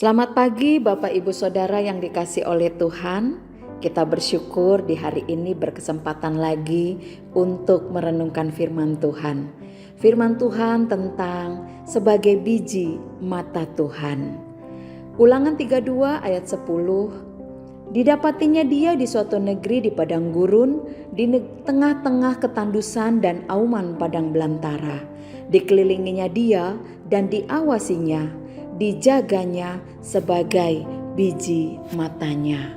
Selamat pagi Bapak Ibu Saudara yang dikasihi oleh Tuhan. Kita bersyukur di hari ini berkesempatan lagi untuk merenungkan firman Tuhan. Firman Tuhan tentang sebagai biji mata Tuhan. Ulangan 32 ayat 10. Didapatinya dia di suatu negeri di padang gurun, di tengah-tengah ketandusan dan auman padang belantara. Dikelilinginya dia dan diawasinya, dijaganya sebagai biji matanya.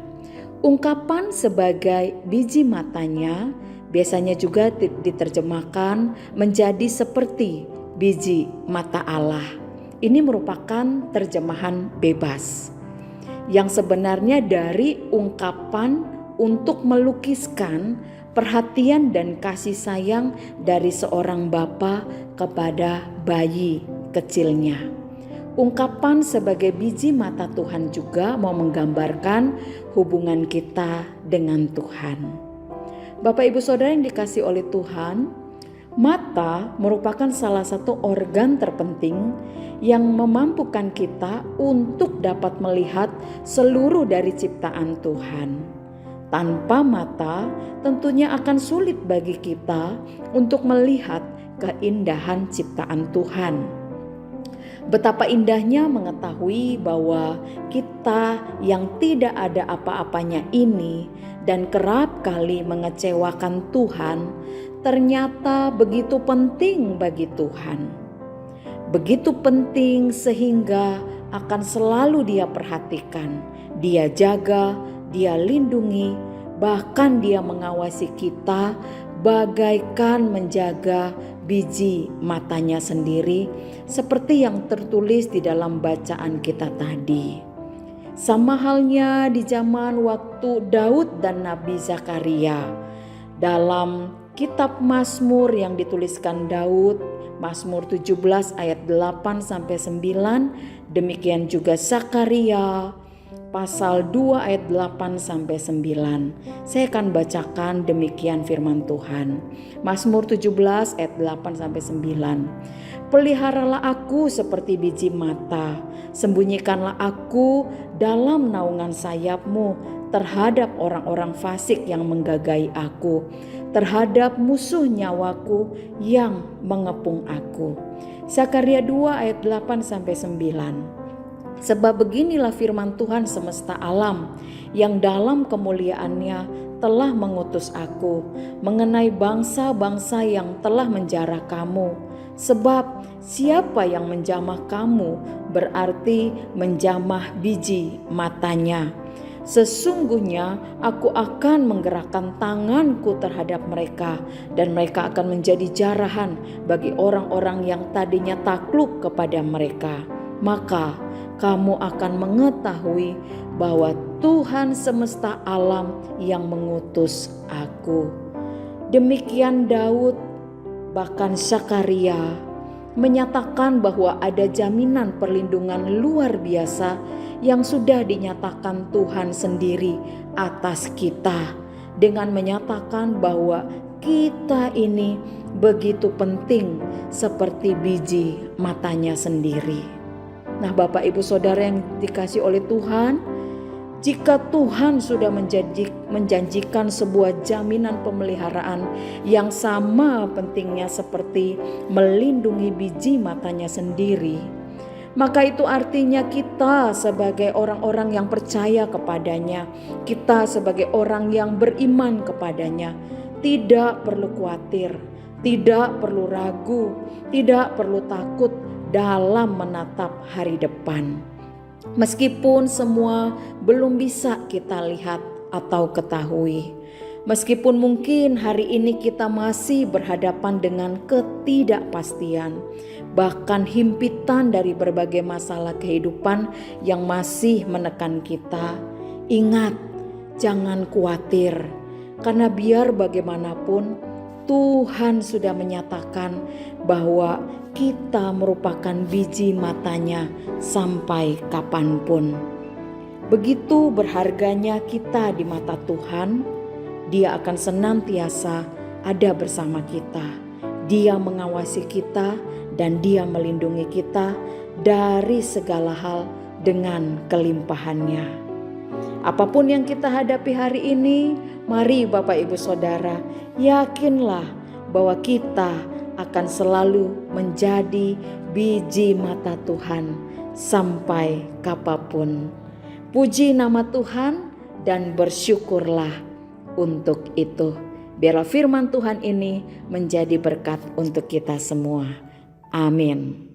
Ungkapan sebagai biji matanya biasanya juga diterjemahkan menjadi seperti biji mata Allah. Ini merupakan terjemahan bebas yang sebenarnya dari ungkapan untuk melukiskan perhatian dan kasih sayang dari seorang bapa kepada bayi kecilnya. Ungkapan sebagai biji mata Tuhan juga mau menggambarkan hubungan kita dengan Tuhan. Bapak Ibu Saudara yang dikasihi oleh Tuhan, mata merupakan salah satu organ terpenting yang memampukan kita untuk dapat melihat seluruh dari ciptaan Tuhan. Tanpa mata, tentunya akan sulit bagi kita untuk melihat keindahan ciptaan Tuhan. Betapa indahnya mengetahui bahwa kita yang tidak ada apa-apanya ini dan kerap kali mengecewakan Tuhan, ternyata begitu penting bagi Tuhan. Begitu penting sehingga akan selalu Dia perhatikan, Dia jaga, Dia lindungi, bahkan Dia mengawasi kita bagaikan menjaga biji matanya sendiri, seperti yang tertulis di dalam bacaan kita tadi. Sama halnya di zaman waktu Daud dan Nabi Zakaria. Dalam kitab Mazmur yang dituliskan Daud, Mazmur 17 ayat 8-9, demikian juga Zakaria pasal 2 ayat 8-9. Saya akan bacakan demikian firman Tuhan. Mazmur 17 ayat 8-9. Peliharalah aku seperti biji mata, sembunyikanlah aku dalam naungan sayap-Mu terhadap orang-orang fasik yang menggagai aku, terhadap musuh nyawaku yang mengepung aku. Zakaria 2 ayat 8-9. Sebab beginilah firman Tuhan semesta alam yang dalam kemuliaannya telah mengutus aku mengenai bangsa-bangsa yang telah menjarah kamu. Sebab siapa yang menjamah kamu berarti menjamah biji matanya. Sesungguhnya aku akan menggerakkan tanganku terhadap mereka dan mereka akan menjadi jarahan bagi orang-orang yang tadinya takluk kepada mereka. Maka kamu akan mengetahui bahwa Tuhan semesta alam yang mengutus aku. Demikian Daud, bahkan Zakaria menyatakan bahwa ada jaminan perlindungan luar biasa yang sudah dinyatakan Tuhan sendiri atas kita, dengan menyatakan bahwa kita ini begitu penting seperti biji matanya sendiri. Nah, Bapak Ibu Saudara yang dikasihi oleh Tuhan, jika Tuhan sudah menjanjikan sebuah jaminan pemeliharaan yang sama pentingnya seperti melindungi biji matanya sendiri, maka itu artinya kita sebagai orang-orang yang percaya kepadanya, kita sebagai orang yang beriman kepadanya, tidak perlu khawatir, tidak perlu ragu, tidak perlu takut dalam menatap hari depan. Meskipun semua belum bisa kita lihat atau ketahui, meskipun mungkin hari ini kita masih berhadapan dengan ketidakpastian, bahkan himpitan dari berbagai masalah kehidupan yang masih menekan kita, ingat, jangan khawatir, karena biar bagaimanapun Tuhan sudah menyatakan bahwa kita merupakan biji matanya sampai kapanpun. Begitu berharganya kita di mata Tuhan, Dia akan senantiasa ada bersama kita. Dia mengawasi kita dan Dia melindungi kita dari segala hal, dengan kelimpahannya. Apapun yang kita hadapi hari ini, mari Bapak Ibu Saudara, yakinlah bahwa kita akan selalu menjadi biji mata Tuhan sampai kapanpun. Puji nama Tuhan dan bersyukurlah untuk itu. Biarlah firman Tuhan ini menjadi berkat untuk kita semua. Amin.